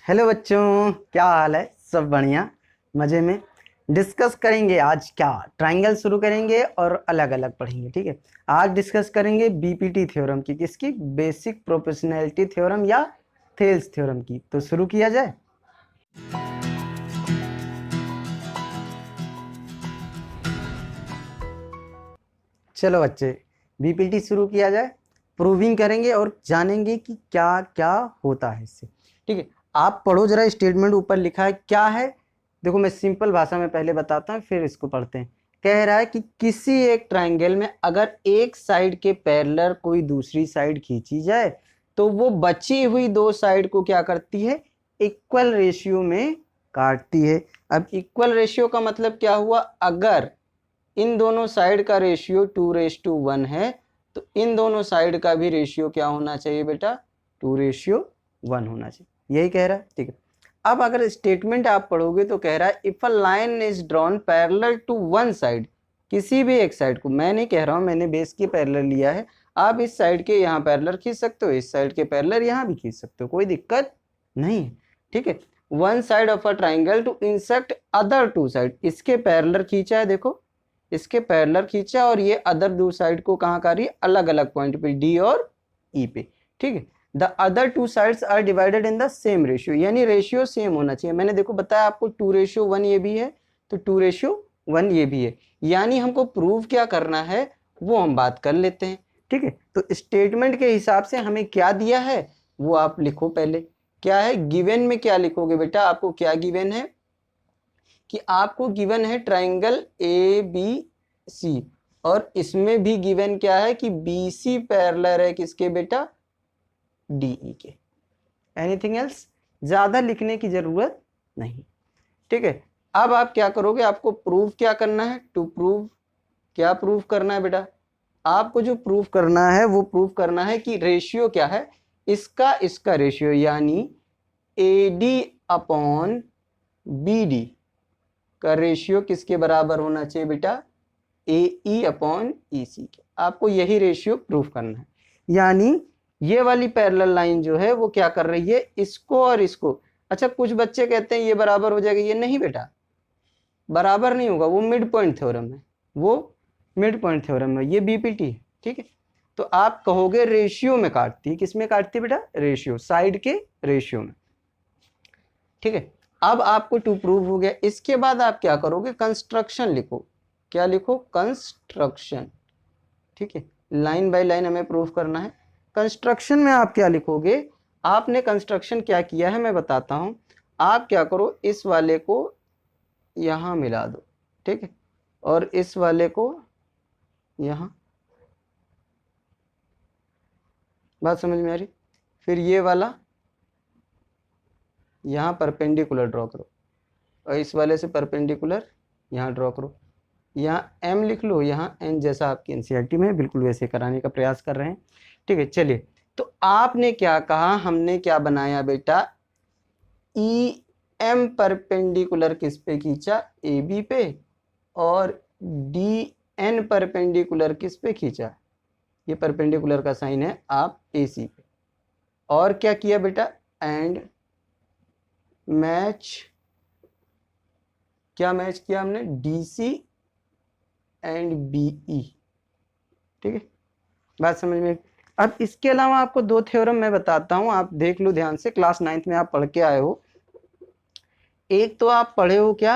Hello बच्चों, क्या हाल है? सब बढ़िया, मज़े में। डिस्कस करेंगे आज क्या, ट्रायंगल शुरू करेंगे और अलग अलग पढ़ेंगे। ठीक है, आज डिस्कस करेंगे बीपीटी थ्योरम की, किसकी? बेसिक प्रोपोर्शनैलिटी थ्योरम या थेल्स थ्योरम की। तो शुरू किया जाए। चलो बच्चे, बीपीटी शुरू किया जाए। प्रूविंग करेंगे और जानेंगे कि क्या क्या होता है इससे। ठीक है, आप पढ़ो जरा, स्टेटमेंट ऊपर लिखा है क्या है। देखो, मैं सिंपल भाषा में पहले बताता हूँ, फिर इसको पढ़ते हैं। कह रहा है कि किसी एक ट्रायंगल में अगर एक साइड के पैरेलल कोई दूसरी साइड खींची जाए तो वो बची हुई दो साइड को क्या करती है? इक्वल रेशियो में काटती है। अब इक्वल रेशियो का मतलब क्या हुआ? अगर इन दोनों साइड का रेशियो 2:1 है तो इन दोनों साइड का भी रेशियो क्या होना चाहिए बेटा? 2:1 होना चाहिए। यही कह रहा है। ठीक है, अब अगर स्टेटमेंट आप पढ़ोगे तो कह रहा है if a line is drawn parallel to one side, किसी भी एक साइड को, मैं नहीं कह रहा हूं, मैंने बेस के पैरेलल लिया है। आप इस साइड के यहाँ पैरेलल खींच सकते हो, इस साइड के पैरेलल यहाँ भी खींच सकते हो, कोई दिक्कत नहीं है। ठीक है, one side of a triangle to insert other two side, इसके पैरेलल खींचा है, देखो इसके पैरेलल खींचा और ये अदर दो साइड को कहाँ कर रही है? अलग अलग पॉइंट पे, डी और ई पे। ठीक है, the other two sides are divided in the same ratio, यानी रेशियो सेम होना चाहिए। मैंने देखो बताया आपको 2:1 ये भी है तो 2:1 ये भी है, यानी हमको प्रूव क्या करना है वो हम बात कर लेते हैं। ठीक है, तो स्टेटमेंट के हिसाब से हमें क्या दिया है वो आप लिखो। पहले क्या है गिवन में? क्या लिखोगे बेटा? आपको क्या गिवन है कि आपको गिवन है ट्राइंगल ए बी सी, और इसमें भी गिवन क्या है कि बी सी पैरेलल है किसके बेटा? डीई के। Anything else? ज्यादा लिखने की जरूरत नहीं। ठीक है, अब आप क्या करोगे? आपको प्रूव क्या करना है? टू प्रूव, क्या प्रूव करना है बेटा? आपको जो प्रूव करना है वो प्रूव करना है कि रेशियो क्या है इसका रेशियो, यानी AD अपॉन BD का रेशियो किसके बराबर होना चाहिए बेटा? AE अपॉन EC के। आपको यही रेशियो प्रूफ करना है, यानी ये वाली पैरेलल लाइन जो है वो क्या कर रही है? इसको और इसको। अच्छा, कुछ बच्चे कहते हैं ये बराबर हो जाएगा, ये नहीं बेटा, बराबर नहीं होगा, वो मिड पॉइंट थ्योरम है, वो मिड पॉइंट थ्योरम है, ये बीपीटी है। ठीक है, तो आप कहोगे रेशियो में काटती है। किस में काटती है बेटा? रेशियो, साइड के रेशियो में। ठीक है, अब आपको टू प्रूव हो गया। इसके बाद आप क्या करोगे? कंस्ट्रक्शन लिखो। क्या लिखो? कंस्ट्रक्शन। ठीक है, लाइन बाय लाइन हमें प्रूव करना है। कंस्ट्रक्शन में आप क्या लिखोगे? आपने कंस्ट्रक्शन क्या किया है मैं बताता हूं। आप क्या करो, इस वाले को यहां मिला दो, ठीक है, और इस वाले को यहां। बात समझ में आ रही? फिर ये वाला यहां परपेंडिकुलर ड्रॉ करो और इस वाले से परपेंडिकुलर यहां ड्रॉ करो। यहाँ M लिख लो, यहाँ N, जैसा आपकी एनसीईआरटी में बिल्कुल वैसे कराने का प्रयास कर रहे हैं। ठीक है, चलिए, तो आपने क्या कहा, हमने क्या बनाया बेटा? EM परपेंडिकुलर किस पे खींचा? AB पे, और DN परपेंडिकुलर किस पे खींचा? ये परपेंडिकुलर का साइन है आप AC पे। और क्या किया बेटा? एंड मैच, क्या मैच किया हमने? DC and BE। ठीक है, बात समझ में? अब इसके अलावा आपको दो थ्योरम मैं बताता हूं, आप देख लो ध्यान से, क्लास 9th में आप पढ़ के आए हो। एक तो आप पढ़े हो क्या?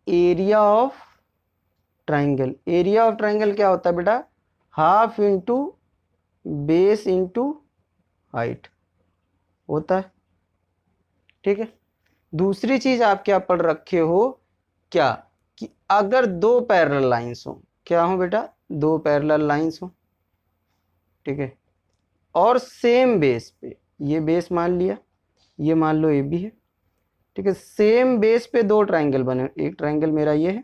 Area of triangle. Area of triangle क्या होता है बेटा? Half into base into height होता है। ठीक है, दूसरी चीज आप क्या पढ़ रखे हो? क्या कि अगर दो पैरेलल लाइंस हो, क्या हो बेटा? दो पैरेलल लाइंस हो, ठीक है, और सेम बेस पे, ये बेस मान लिया, ये मान लो ये भी है, ठीक है, सेम बेस पे दो ट्रायंगल बने। एक ट्रायंगल मेरा ये है,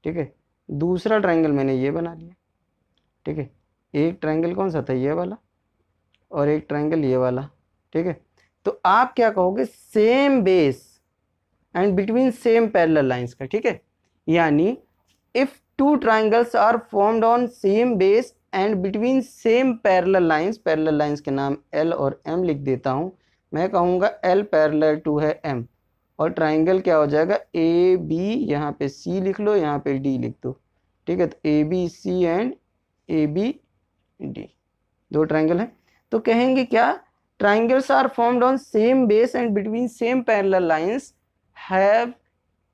ठीक है, दूसरा ट्रायंगल मैंने ये बना लिया। ठीक है, एक ट्रायंगल कौन सा था? ये वाला, और एक ट्रायंगल ये वाला। ठीक है, तो आप क्या कहोगे? Same base and between same parallel lines का। ठीक है, यानी if two triangles are formed on same base and between same parallel lines, parallel lines के नाम L और M लिख देता हूं, मैं कहूँगा L पैरेलल टू है M, और ट्राइंगल क्या हो जाएगा ए बी, यहाँ पे C लिख लो, यहाँ पे D लिख दो, ठीक है। तो ABC एंड ABD दो ट्राइंगल हैं। तो कहेंगे क्या, triangles are formed on same base and between same parallel lines have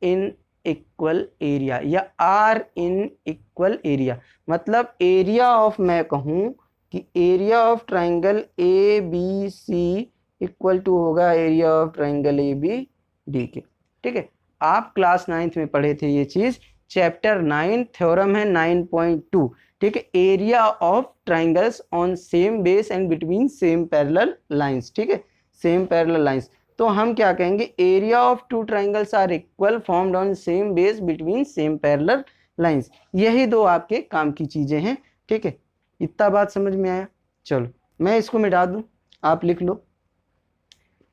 in equal area, या आर इन इक्वल एरिया। मतलब एरिया ऑफ, मैं कहूँ कि area of triangle ABC equal to होगा एरिया ऑफ ट्राइंगल ABD के, ठीक है। आप क्लास 9th में पढ़े थे ये चीज, चैप्टर 9 थ्योरम है 9.2, ठीक है। Area of triangles on same base and between same parallel lines, ठीक है, सेम पैरेलल लाइंस। तो हम क्या कहेंगे, area of two triangles are equal formed on same base between same parallel lines. यही दो आपके काम की चीजें हैं, ठीक है। इतना बात समझ में आया। चलो मैं इसको मिटा दूं, आप लिख लो।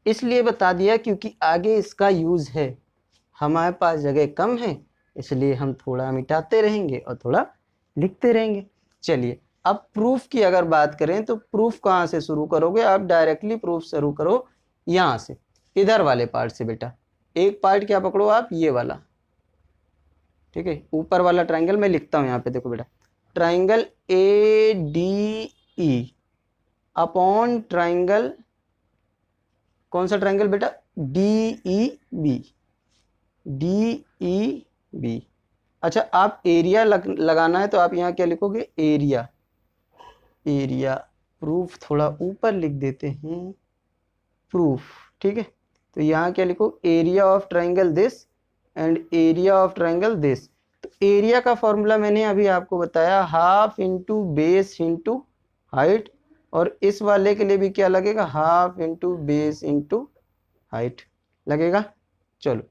इसलिए बता दिया क्योंकि आगे इसका यूज है, हमारे पास जगह कम है, इसलिए हम थोड़ा मिटाते रहेंगे और थोड़ा लिखते रहेंगे। चलिए अब प्रूफ की अगर बात करें तो प्रूफ कहाँ से शुरू करोगे आप, डायरेक्टली प्रूफ शुरू करो यहाँ से, इधर वाले पार्ट से बेटा। एक पार्ट क्या पकड़ो आप, ये वाला, ठीक है। ऊपर वाला ट्राइंगल मैं लिखता हूँ यहाँ पे, देखो बेटा, ट्राइंगल ADE अपॉन ट्राइंगल, कौन सा ट्राइंगल बेटा, DEB, DEB। अच्छा आप एरिया लगाना है तो आप यहाँ क्या लिखोगे, एरिया, एरिया। प्रूफ थोड़ा ऊपर लिख देते हैं, प्रूफ, ठीक है। तो यहाँ क्या लिखो, area of triangle this and area of triangle this. तो एरिया का फॉर्मूला मैंने अभी आपको बताया, half into base into height, और इस वाले के लिए भी क्या लगेगा, half into base into height लगेगा। चलो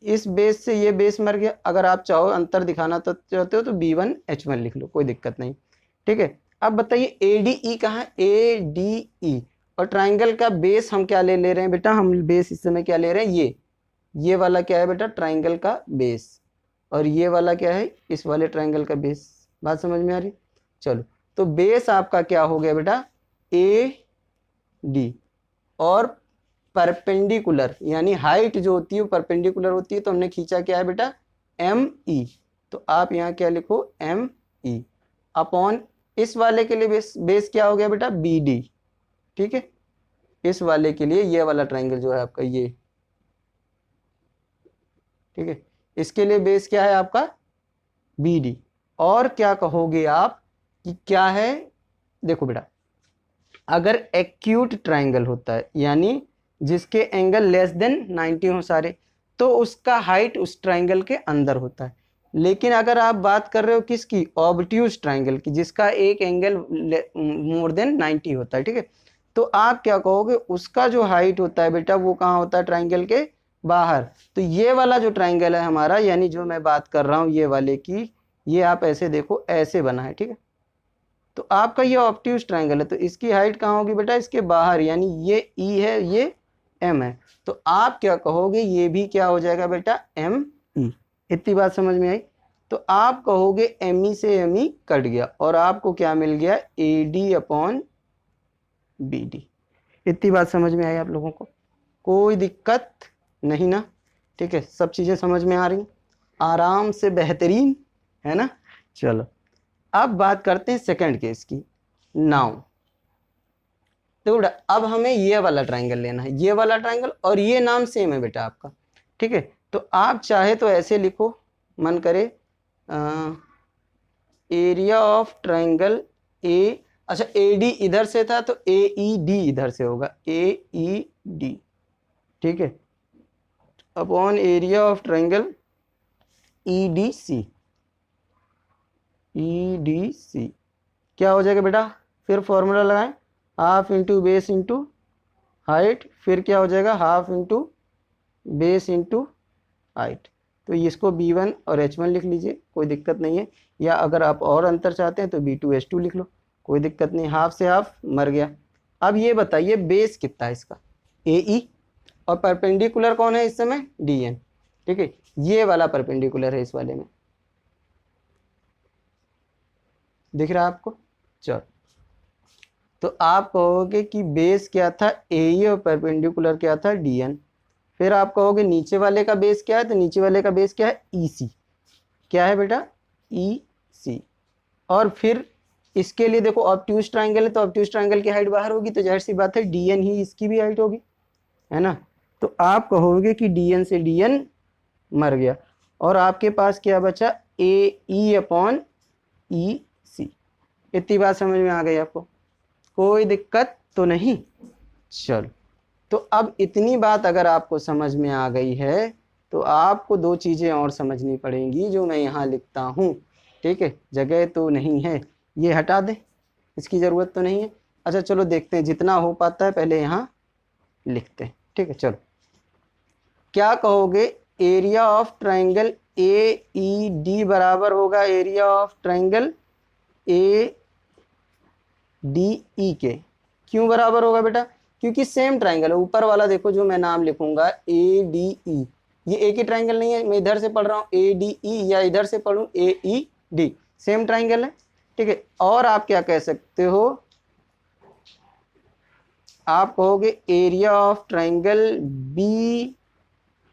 इस बेस से ये बेस मर गया, अगर आप चाहो अंतर दिखाना तो चाहते हो तो B1H1 लिख लो, कोई दिक्कत नहीं, ठीक है। अब बताइए ADE कहाँ है, ADE, और ट्राइंगल का बेस हम क्या ले रहे हैं बेटा, हम बेस इस समय क्या ले रहे हैं, ये वाला क्या है बेटा, ट्राइंगल का बेस, और ये वाला क्या है, इस वाले ट्राइंगल का बेस। बात समझ में आ रही। चलो तो बेस आपका क्या हो गया बेटा, AD, और परपेंडिकुलर यानी हाइट जो होती है वो परपेंडिकुलर होती है, तो हमने खींचा क्या है बेटा, ME। तो आप यहाँ क्या लिखो, ME अपॉन इस वाले के लिए बेस क्या हो गया बेटा, BD, ठीक है। इस वाले के लिए ये वाला ट्राइंगल जो है आपका ये, ठीक है, इसके लिए बेस क्या है आपका, BD। और क्या कहोगे आप कि क्या है, देखो बेटा, अगर एक्यूट ट्राइंगल होता है यानी जिसके एंगल लेस देन 90 हो सारे, तो उसका हाइट उस ट्राइंगल के अंदर होता है। लेकिन अगर आप बात कर रहे हो किसकी, ऑब्ट्यूज ट्राइंगल की, जिसका एक एंगल मोर देन 90 होता है, ठीक है, तो आप क्या कहोगे, उसका जो हाइट होता है बेटा वो कहाँ होता है, ट्राइंगल के बाहर। तो ये वाला जो ट्राइंगल है हमारा, यानी जो मैं बात कर रहा हूँ ये वाले की, ये आप ऐसे देखो, ऐसे बना है, ठीक है। तो आपका ये ऑब्ट्यूज ट्राइंगल है, तो इसकी हाइट कहाँ होगी बेटा, इसके बाहर, यानी ये E है, ये M है, तो आप क्या कहोगे, ये भी क्या हो जाएगा बेटा, ME। इतनी बात समझ में आई। तो आप कहोगे ME से ME कट गया, और आपको क्या मिल गया, AD अपॉन BD। इतनी बात समझ में आई आप लोगों को, कोई दिक्कत नहीं ना, ठीक है, सब चीजें समझ में आ रही, आराम से, बेहतरीन है ना। चलो अब बात करते हैं सेकंड केस की। नाउ देखो बेटा, अब हमें ये वाला ट्राइंगल लेना है, ये वाला ट्राइंगल, और ये नाम सेम है बेटा आपका, ठीक है। तो आप चाहे तो ऐसे लिखो, मन करे एरिया ऑफ ट्राइंगल A, अच्छा AD इधर से था तो AED इधर से होगा, AED, ठीक है, upon area of triangle EDC, EDC क्या हो जाएगा बेटा, फिर फॉर्मूला लगाएं, half into base into height, फिर क्या हो जाएगा, half into base into height. तो इसको B1 और H1 लिख लीजिए, कोई दिक्कत नहीं है, या अगर आप और अंतर चाहते हैं तो B2H2 लिख लो, कोई दिक्कत नहीं, हाफ से हाफ मर गया। अब ये बताइए बेस कितना है इसका, AE, और परपेंडिकुलर कौन है इस समय, DN, ठीक है, ये वाला परपेंडिकुलर है इस वाले में, दिख रहा है आपको। चलो तो आप कहोगे कि बेस क्या था, AE, और परपेंडिकुलर क्या था, DN। फिर आप कहोगे नीचे वाले का बेस क्या है, तो नीचे वाले का बेस क्या है, EC। क्या है बेटा, EC। और फिर इसके लिए देखो ऑब्ट्यूज ट्राइंगल है, तो ऑब्ट्यूज ट्राइंगल की हाइट बाहर होगी, तो जाहिर सी बात है DN ही इसकी भी हाइट होगी, है ना। तो आप कहोगे कि DN से DN मर गया, और आपके पास क्या बचा, AE अपॉन EC। इतनी बात समझ में आ गई आपको, कोई दिक्कत तो नहीं। चलो, तो अब इतनी बात अगर आपको समझ में आ गई है तो आपको दो चीज़ें और समझनी पड़ेंगी जो मैं यहाँ लिखता हूँ, ठीक है। जगह तो नहीं है, ये हटा दें, इसकी ज़रूरत तो नहीं है। अच्छा चलो देखते हैं, जितना हो पाता है पहले यहाँ लिखते हैं, ठीक है। चलो, क्या कहोगे, एरिया ऑफ ट्राइंगल AED बराबर होगा एरिया ऑफ ट्राइंगल ADE के। क्यों बराबर होगा बेटा, क्योंकि सेम ट्राइंगल है। ऊपर वाला देखो जो मैं नाम लिखूंगा ADE, ये एक ही ट्राइंगल नहीं है, मैं इधर से पढ़ रहा हूँ ADE या इधर से पढ़ूं AED, सेम ट्राइंगल है, ठीक है। और आप क्या कह सकते हो, आप कहोगे एरिया ऑफ ट्राइंगल बी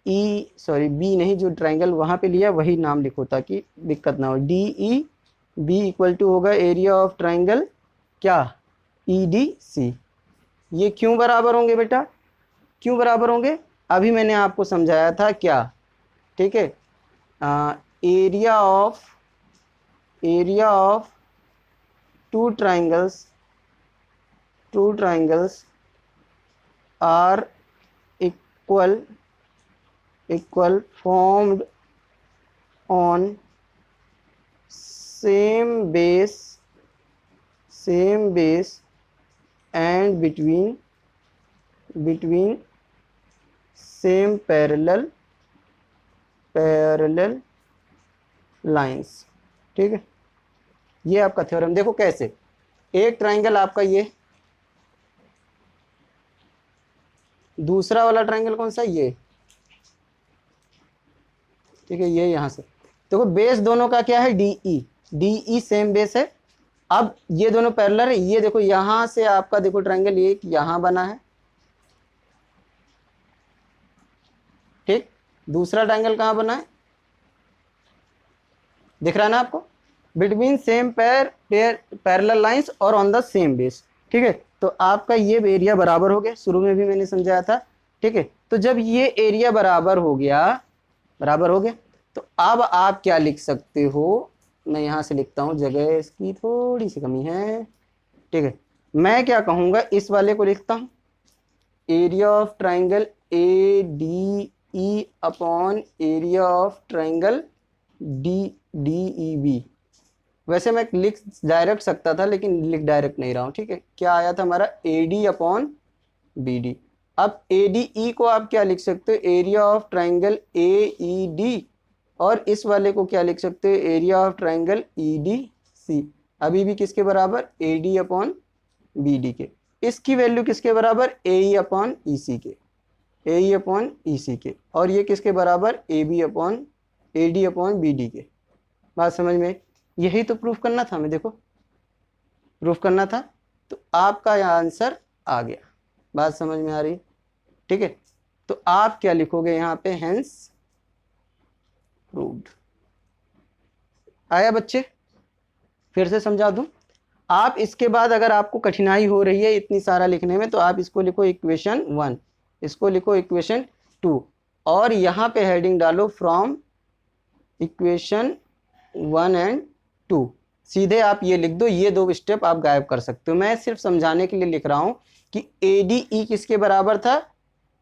नहीं, जो ट्राइंगल वहां पे लिया वही नाम लिखो ताकि दिक्कत ना हो। DEB इक्वल टू होगा एरिया ऑफ ट्राइंगल क्या, EDC। ये क्यों बराबर होंगे बेटा, क्यों बराबर होंगे, अभी मैंने आपको समझाया था क्या, ठीक है। Area of two triangles are equal formed on same base and between same parallel lines, ठीक है। ये आपका थ्योरम देखो कैसे, एक ट्राइंगल आपका ये, दूसरा वाला ट्राइंगल कौन सा, ये, ठीक है। ये यहाँ से देखो बेस दोनों का क्या है, DE सेम बेस है। अब ये दोनों पैरेलल है, ये देखो यहां से आपका देखो ट्रायंगल ये यहां बना है, ठीक। दूसरा ट्रायंगल कहां बना है, दिख रहा है ना आपको, बिटवीन सेम पैरेलल लाइंस और ऑन द सेम बेस, ठीक है। तो आपका ये एरिया बराबर हो गया, शुरू में भी मैंने समझाया था, ठीक है। तो जब ये एरिया बराबर हो गया, तो अब आप क्या लिख सकते हो, मैं यहां से लिखता हूं, जगह इसकी थोड़ी सी कमी है, ठीक है। मैं क्या कहूंगा, इस वाले को लिखता हूं, area of triangle ADE upon area of triangle DEB। वैसे मैं लिख डायरेक्ट सकता था लेकिन लिख डायरेक्ट नहीं रहा हूं, ठीक है। क्या आया था हमारा, AD अपॉन BD। अब ADE को आप क्या लिख सकते हो, एरिया ऑफ ट्राइंगल AED, और इस वाले को क्या लिख सकते हो, एरिया ऑफ ट्राइंगल EDC। अभी भी किसके बराबर, AD अपॉन BD के। इसकी वैल्यू किसके बराबर, AE अपॉन EC के, AE अपॉन EC के। और ये किसके बराबर, AD अपॉन BD के। बात समझ में, यही तो प्रूफ करना था हमें, देखो प्रूफ करना था, तो आपका यह आंसर आ गया। बात समझ में आ रही, ठीक है। तो आप क्या लिखोगे यहाँ पे, हेंस प्रूव्ड। आया बच्चे, फिर से समझा दूं, आप इसके बाद अगर आपको कठिनाई हो रही है इतनी सारा लिखने में, तो आप इसको लिखो इक्वेशन 1, इसको लिखो इक्वेशन 2, और यहाँ पे हेडिंग डालो फ्रॉम इक्वेशन 1 एंड 2। सीधे आप ये लिख दो, ये दो स्टेप आप गायब कर सकते हो। मैं सिर्फ समझाने के लिए लिख रहा हूं कि ADE किसके बराबर था,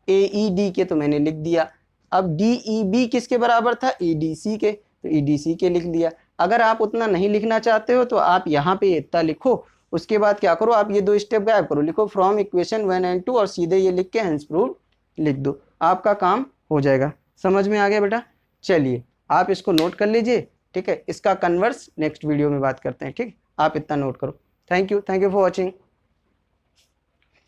AED के, तो मैंने लिख दिया। अब DEB किसके बराबर था, EDC के, तो EDC के लिख दिया। अगर आप उतना नहीं लिखना चाहते हो तो आप यहाँ पे इतना लिखो, उसके बाद क्या करो, आप ये दो स्टेप गायब करो, लिखो फ्रॉम इक्वेशन 1 एंड 2, और सीधे ये लिख के हेंस प्रूव्ड लिख दो, आपका काम हो जाएगा। समझ में आ गया बेटा, चलिए आप इसको नोट कर लीजिए, ठीक है। इसका कन्वर्स नेक्स्ट वीडियो में बात करते हैं, ठीक है। आप इतना नोट करो। Thank you for watching.